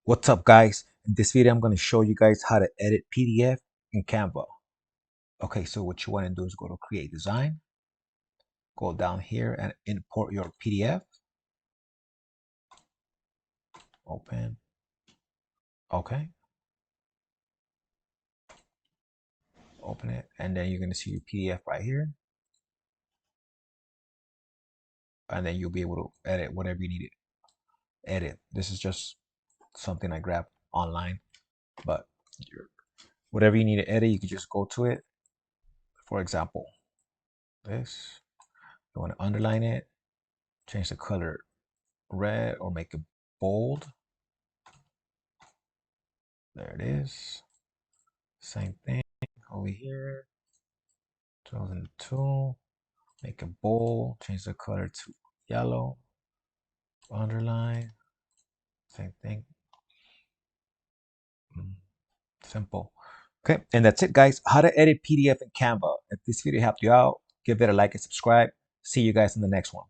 What's up, guys? In this video, I'm going to show you guys how to edit PDF in Canva. Okay, so what you want to do is go to Create Design, go down here and import your PDF. Open. Okay, open it, and then you're going to see your PDF right here, and then you'll be able to edit whatever you need to edit. This is just something I grabbed online, but whatever you need to edit, you can just go to it. For example, this, you want to underline it, change the color red or make it bold. There it is. Same thing over here. 2002. Make it bold. Change the color to yellow. Underline. Same thing. Simple. Okay, and that's it, guys. How to edit PDF in Canva. If this video helped you out, give it a like and subscribe. See you guys in the next one.